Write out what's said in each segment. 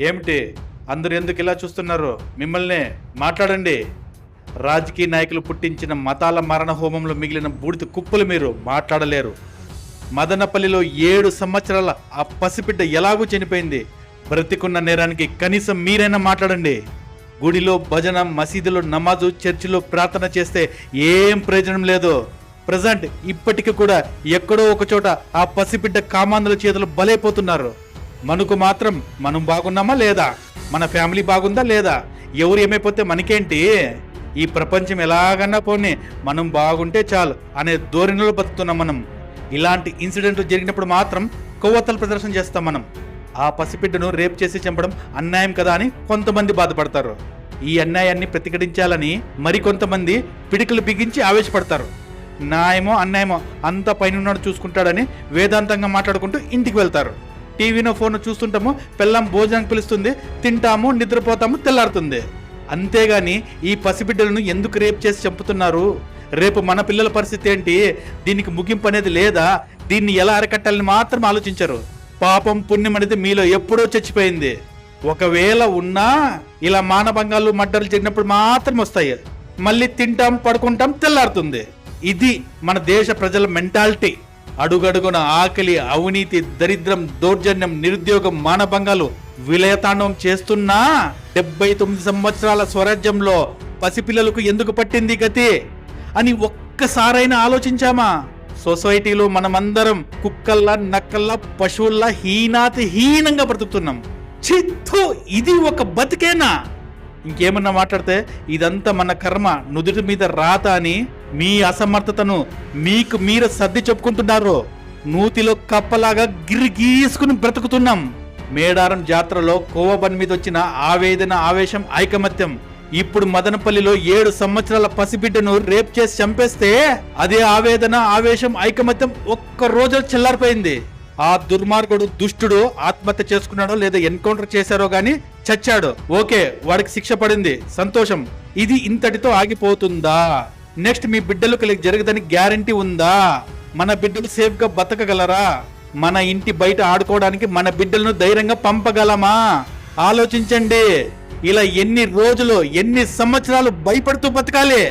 ఏమిటి అందరు ఎందుకు ఇలా చూస్తున్నారు? మిమ్మల్ని మాట్లాడండి. రాజకీయ నాయకులు పుట్టించిన మతాల మరణ హోమంలో మిగిలిన బూడిద కుప్పలు మీరు మాట్లాడలేరు. మదనపల్లిలో 7 సంవత్సరాల ఆ పసిబిడ్డ ఎలాగూ చనిపోయింది. బ్రతికున్న నేరానికి కనీసం మీరైనా మాట్లాడండి. గుడిలో భజన, మసీదులో నమాజు, చర్చిలో ప్రార్థన చేస్తే ఏం ప్రయోజనం లేదు. ప్రజెంట్ ఇప్పటికీ కూడా ఎక్కడో ఒక చోట ఆ పసిబిడ్డ కామాంధుల చేతులు బలైపోతున్నారు. మనకు మాత్రం మనం బాగున్నామా లేదా, మన ఫ్యామిలీ బాగుందా లేదా, ఎవరు ఏమైపోతే మనకేంటి, ఈ ప్రపంచం ఎలాగన్నా పోనీ మనం బాగుంటే చాలు అనే ధోరణిలో బతుకుతున్నాం మనం. ఇలాంటి ఇన్సిడెంట్లు జరిగినప్పుడు మాత్రం కొవ్వొత్తుల ప్రదర్శన చేస్తాం మనం. ఆ పసిబిడ్డను రేప్ చేసి చంపడం అన్యాయం కదా అని కొంతమంది బాధపడతారు. ఈ అన్యాయాన్ని ప్రతిఘటించాలని మరికొంతమంది పిడికలు బిగించి ఆవేశపడతారు. న్యాయమో అన్యాయమో అంతా పైన చూసుకుంటాడని వేదాంతంగా మాట్లాడుకుంటూ ఇంటికి వెళ్తారు. టీవీనో ఫోన్ చూస్తుంటాము, పెళ్ళాం భోజనానికి పిలుస్తుంది, తింటాము, నిద్రపోతాము, తెల్లారుతుంది. అంతేగాని ఈ పసిబిడ్డలను ఎందుకు రేప్ చేసి చంపుతున్నారు, రేపు మన పిల్లల పరిస్థితి ఏంటి, దీనికి ముగింపు అనేది లేదా, దీన్ని ఎలా అరికట్టాలని మాత్రం ఆలోచించరు. పాపం పుణ్యం అనేది మీలో ఎప్పుడో చచ్చిపోయింది. ఒకవేళ ఉన్నా ఇలా మానభంగాలు మడ్డలు జరిగినప్పుడు మాత్రం వస్తాయి. మళ్ళీ తింటాం, పడుకుంటాం, తెల్లారుతుంది. ఇది మన దేశ ప్రజల మెంటాలిటీ. అడుగడుగున ఆకలి, అవినీతి, దరిద్రం, దౌర్జన్యం, నిరుద్యోగం, మానభంగాలు విలయతాండవం చేస్తున్నా 79 సంవత్సరాల స్వరాజ్యంలో పసిపిల్లలకు ఎందుకు పట్టింది గతి అని ఒక్కసారైనా ఆలోచించామా? సొసైటీలో మనమందరం కుక్కల్లా, నక్కల్లా, పశువుల్లా హీనాతి హీనంగా బ్రతుకుతున్నాం. చిత్తు, ఇది ఒక బతికేనా? ఇంకేమన్నా మాట్లాడితే ఇదంతా మన కర్మ, నుదుటి మీద రాత అని మీ అసమర్థతను మీకు మీరు సర్ది చెప్పుకుంటున్నారు. నూతిలో కప్పలాగా గిరిగీసుకుని బ్రతుకుతున్నాం. మేడారం జాతరలో కోవబన్ మీద వచ్చిన ఆవేదన, ఆవేశం, ఐకమత్యం ఇప్పుడు మదనపల్లిలో 7 సంవత్సరాల పసిబిడ్డను రేప్ చేసి చంపేస్తే అదే ఆవేదన, ఆవేశం, ఐకమత్యం ఒక్క రోజు చెల్లారిపోయింది. ఆ దుర్మార్గుడు, దుష్టుడు ఆత్మహత్య చేసుకున్నాడో లేదా ఎన్కౌంటర్ చేశారో గాని చచ్చాడు. ఓకే, వాడికి శిక్ష పడింది, సంతోషం. ఇది ఇంతటితో ఆగిపోతుందా? నెక్స్ట్ మీ బిడ్డలకు జరగదని గ్యారంటీ ఉందా? మన బిడ్డలు సేఫ్ గా బతకగలరా? మన ఇంటి బయట ఆడుకోవడానికి మన బిడ్డలను ధైర్యంగా పంపగలమా? ఆలోచించండి. ఇలా ఎన్ని రోజులు, ఎన్ని సంవత్సరాలు భయపడుతూ బతకాలి?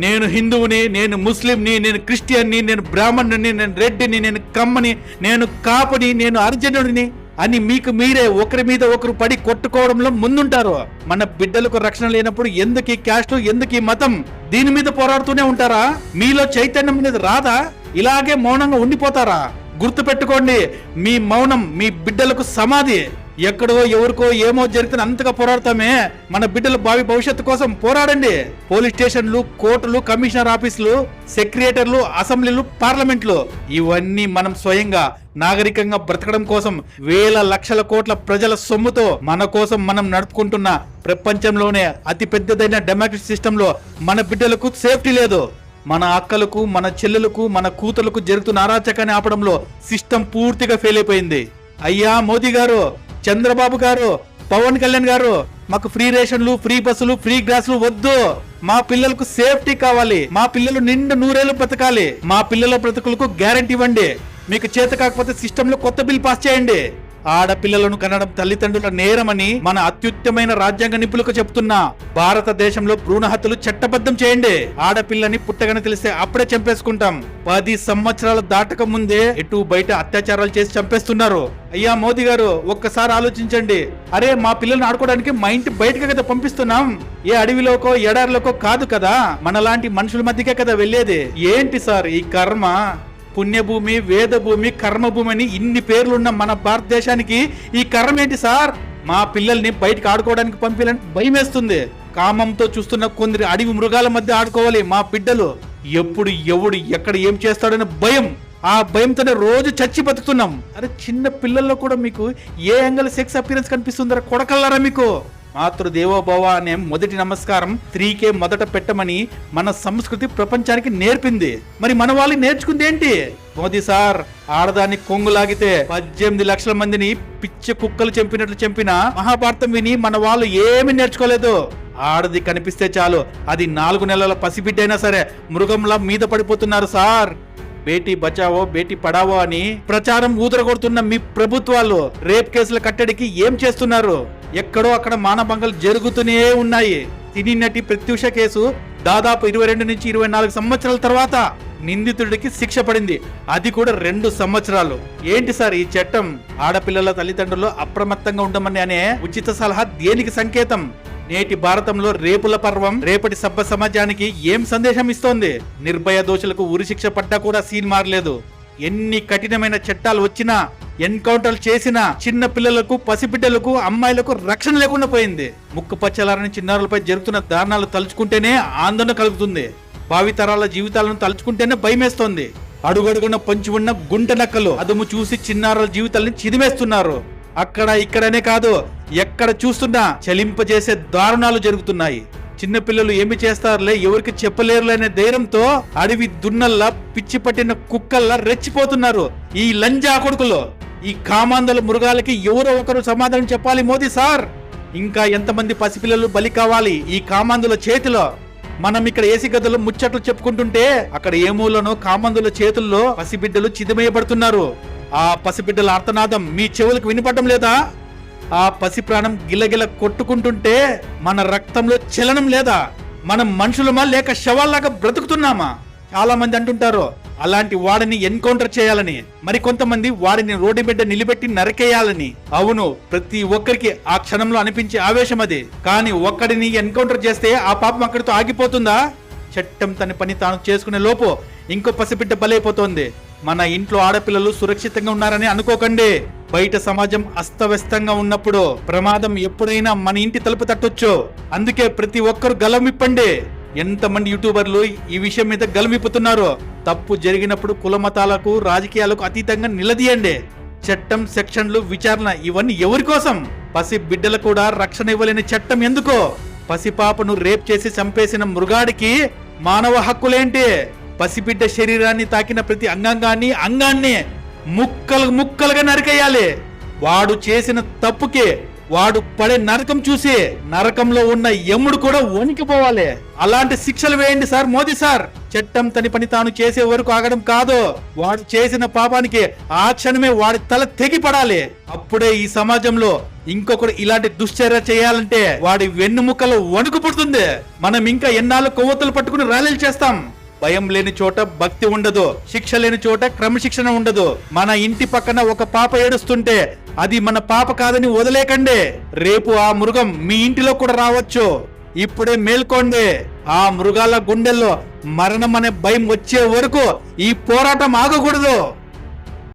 నేను హిందువుని, నేను ముస్లింని, నేను క్రిస్టియన్ని, నేను బ్రాహ్మణుని, నేను రెడ్డిని, నేను కమ్మని, నేను కాపుని, నేను అర్జునుడిని అని మీకు మీరే ఒకరి మీద ఒకరు పడి కొట్టుకోవడంలో ముందుంటారు. మన బిడ్డలకు రక్షణ లేనప్పుడు ఎందుకు ఈ క్యాస్ట్, ఎందుకు ఈ మతం, దీని మీద పోరాడుతూనే ఉంటారా? మీలో చైతన్యం అనేది రాదా? ఇలాగే మౌనంగా ఉండిపోతారా? గుర్తు పెట్టుకోండి, మీ మౌనం మీ బిడ్డలకు సమాధి. ఎక్కడో ఎవరికో ఏమో జరిగితే అంతగా పోరాడతామే, మన బిడ్డల భావి భవిష్యత్తు కోసం పోరాడండి. పోలీస్ స్టేషన్లు, కోర్టులు, కమిషనర్ ఆఫీసులు, సెక్రటరీలు, అసెంబ్లీలు, పార్లమెంట్లు ఇవన్నీ మనం స్వయంగా నాగరికంగా బ్రతకడం కోసం వేల లక్షల కోట్ల ప్రజల సొమ్ముతో మన కోసం మనం నడుపుకుంటున్న ప్రపంచంలోనే అతి పెద్దదైన డెమోక్రసీ సిస్టంలో మన బిడ్డలకు సేఫ్టీ లేదు. మన అక్కలకు, మన చెల్లెలకు, మన కూతులకు జరుగుతున్న అరాచకాన్ని ఆపడంలో సిస్టమ్ పూర్తిగా ఫెయిల్ అయిపోయింది. అయ్యా మోదీ గారు, చంద్రబాబు గారు, పవన్ కళ్యాణ్ గారు, మాకు ఫ్రీ రేషన్లు, ఫ్రీ బస్సులు, ఫ్రీ గ్యాస్లు వద్దు. మా పిల్లలకు సేఫ్టీ కావాలి. మా పిల్లలు నిండు 100 ఏళ్ళు బ్రతకాలి. మా పిల్లల బ్రతుకులకు గ్యారంటీ ఇవ్వండి. మీకు చేత కాకపోతే సిస్టంలో కొత్త బిల్ పాస్ చేయండి. ఆడపిల్లలను కనడం తల్లిదండ్రుల నేరమని మన అత్యుత్తమైన రాజ్యాంగ నిపుణులకు చెప్తున్నా. భారతదేశంలో భ్రూణ హత్యలు చట్టబద్ధం చేయండి. ఆడపిల్లని పుట్టగానే తెలిస్తే అప్పుడే చంపేసుకుంటాం. 10 సంవత్సరాలు దాటక ముందే ఎటు బయట అత్యాచారాలు చేసి చంపేస్తున్నారు. అయ్యా మోదీ గారు, ఒక్కసారి ఆలోచించండి. అరే, మా పిల్లల్ని ఆడుకోవడానికి మా ఇంటి బయటకే కదా పంపిస్తున్నాం, ఏ అడవిలోకో ఎడారిలోకో కాదు కదా, మనలాంటి మనుషుల మధ్యకే కదా వెళ్ళేది. ఏంటి సార్ ఈ కర్మ? పుణ్యభూమి, వేదభూమి, కర్మభూమి అని ఇన్ని పేర్లున్న మన భారతదేశానికి ఈ కర్మ ఏంటి సార్? మా పిల్లల్ని బయటకు ఆడుకోవడానికి పంపించాలని భయం వేస్తుంది. కామంతో చూస్తున్న కొందరి అడవి మృగాల మధ్య ఆడుకోవాలి మా బిడ్డలు. ఎప్పుడు ఎవడు ఎక్కడ ఏం చేస్తాడని భయం. ఆ భయంతోనే రోజు చచ్చి బతుకుతున్నాం. అరే, చిన్న పిల్లల్లో కూడా మీకు ఏ యాంగిల్ సెక్స్ అపిరెన్స్ కనిపిస్తుందరా కొడకల్లారా? మీకు మాతృదేవోభవ అనే మొదటి నమస్కారం స్త్రీకే మొదట పెట్టమని మన సంస్కృతి ప్రపంచానికి నేర్పింది. మరి మన వాళ్ళు నేర్చుకుంది ఏంటి? మోదీ సార్, ఆడదాన్ని కొంగులాగితే 18 లక్షల మందిని పిచ్చి కుక్కలు చంపినట్లు చంపిన మహాభారతం విని మన వాళ్ళు ఏమీ నేర్చుకోలేదు. ఆడది కనిపిస్తే చాలు, అది 4 నెలల పసిబిడ్డైనా సరే మృగంలా మీద పడిపోతున్నారు సార్. బేటీ బచావో బేటీ పడావో అని ప్రచారం ఊదరగొడుతున్న మీ ప్రభుత్వాలు రేప్ కేసుల కట్టడికి ఏం చేస్తున్నారు? ఎక్కడో అక్కడ మానభంగాలు జరుగుతూనే ఉన్నాయి. సినీ నటి ప్రత్యూష కేసు దాదాపు 22 నుంచి 24 సంవత్సరాల తర్వాత నిందితుడికి శిక్ష పడింది. అది కూడా 2 సంవత్సరాలు. ఏంటి సార్ ఈ చట్టం? ఆడపిల్లల తల్లిదండ్రులు అప్రమత్తంగా ఉండమని అనే ఉచిత సలహా దేనికి సంకేతం? నేటి భారతంలో రేపుల పర్వం రేపటి సభ్య సమాజానికి ఏం సందేశం ఇస్తోంది? నిర్భయ దోషులకు ఉరిశిక్ష పడ్డా కూడా సీన్ మారలేదు. ఎన్ని కఠినమైన చట్టాలు వచ్చినా, ఎన్కౌంటర్లు చేసినా చిన్న పిల్లలకు, పసిబిడ్డలకు, అమ్మాయిలకు రక్షణ లేకుండా పోయింది. ముక్కు పచ్చలారని చిన్నారులపై జరుగుతున్న దారుణాలు తలుచుకుంటేనే ఆందోళన కలుగుతుంది. భావితరాల జీవితాలను తలుచుకుంటేనే భయమేస్తోంది. అడుగడుగున పొంచి ఉన్న గుంట నక్కలు అదుము చూసి చిన్నారుల జీవితాలను చిదిమేస్తున్నారు. అక్కడ ఇక్కడనే కాదు, ఎక్కడ చూస్తున్నా చలింపజేసే దారుణాలు జరుగుతున్నాయి. చిన్నపిల్లలు ఏమి చేస్తారులే, ఎవరికి చెప్పలేరులే అనే ధైర్యంతో అడవి దున్నల్లా, పిచ్చి పట్టిన కుక్కల్లా రెచ్చిపోతున్నారు ఈ లంజా కొడుకులు. ఈ కామాంధుల మృగాలకి ఎవరో ఒకరు సమాధానం చెప్పాలి మోదీ సార్. ఇంకా ఎంతమంది పసిపిల్లలు బలి కావాలి ఈ కామాంధుల చేతిలో? మనం ఇక్కడ ఏసీ గదులు ముచ్చట్లు చెప్పుకుంటుంటే అక్కడ ఏ మూలనో కామాంధుల చేతుల్లో పసిబిడ్డలు చిదిమేయబడుతున్నారు. ఆ పసిబిడ్డల ఆర్తనాదం మీ చెవులకు వినపడడం లేదా? ఆ పసి ప్రాణం గిలగిల కొట్టుకుంటుంటే మన రక్తంలో చలనం లేదా? మనం మనుషులమా లేక శవాల్లాగా బ్రతుకుతున్నామా? చాలా మంది అంటుంటారు అలాంటి వాడిని ఎన్కౌంటర్ చేయాలని, మరి కొంతమంది వాడిని రోడ్డు బిడ్డ నిలబెట్టి నరకేయాలని. అవును, ప్రతి ఒక్కరికి ఆ క్షణంలో అనిపించే ఆవేశం అది. కానీ ఒక్కడిని ఎన్కౌంటర్ చేస్తే ఆ పాపం అక్కడితో ఆగిపోతుందా? చట్టం తన పని తాను చేసుకునే లోపు ఇంకో పసిబిడ్డ బలైపోతోంది. మన ఇంట్లో ఆడపిల్లలు సురక్షితంగా ఉన్నారని అనుకోకండి. బయట సమాజం అస్తవ్యస్తంగా ఉన్నప్పుడు ప్రమాదం ఎప్పుడైనా మన ఇంటి తలుపు తట్టొచ్చు. అందుకే ప్రతి ఒక్కరు గలమిప్పండి. ఎంతమంది యూట్యూబర్లు ఈ విషయం మీద గలమిప్పుతున్నారు. తప్పు జరిగినప్పుడు కులమతాలకు, రాజకీయాలకు అతీతంగా నిలదీయండి. చట్టం, సెక్షన్లు, విచారణ ఇవన్నీ ఎవరి కోసం? పసి బిడ్డలు కూడా రక్షణ ఇవ్వలేని చట్టం ఎందుకో? పసిపాపను రేప్ చేసి చంపేసిన మృగాడికి మానవ హక్కులేంటి? పసిబిడ్డ శరీరాన్ని తాకిన ప్రతి అంగాన్ని ముక్కలుగా నరికేయాలి. వాడు చేసిన తప్పుకి వాడు పడే నరకం చూసి నరకంలో ఉన్న యముడు కూడా వణికిపోవాలి. అలాంటి శిక్షలు వేయండి సార్ మోదీ సార్. చట్టం తన పని తాను చేసే వరకు ఆగడం కాదు. వాడు చేసిన పాపానికి ఆ క్షణమే వాడి తల తెగిపడాలి. అప్పుడే ఈ సమాజంలో ఇంకొకరు ఇలాంటి దుశ్చర్య చేయాలంటే వాడి వెన్నుముక్కలు వణుకు పుడుతుంది. మనం ఇంకా ఎన్నాళ్ళు కొవ్వొత్తులు పట్టుకుని ర్యాలీలు చేస్తాం. భయం లేని చోట భక్తి ఉండదు, శిక్ష లేని చోట క్రమశిక్షణ ఉండదు. మన ఇంటి పక్కన ఒక పాప ఏడుస్తుంటే అది మన పాప కాదని వదిలేకండి. రేపు ఆ మృగం మీ ఇంటిలో కూడా రావచ్చు. ఇప్పుడే మేల్కోండి. ఆ మృగాల గుండెల్లో మరణం అనే భయం వచ్చే వరకు ఈ పోరాటం ఆగకూడదు.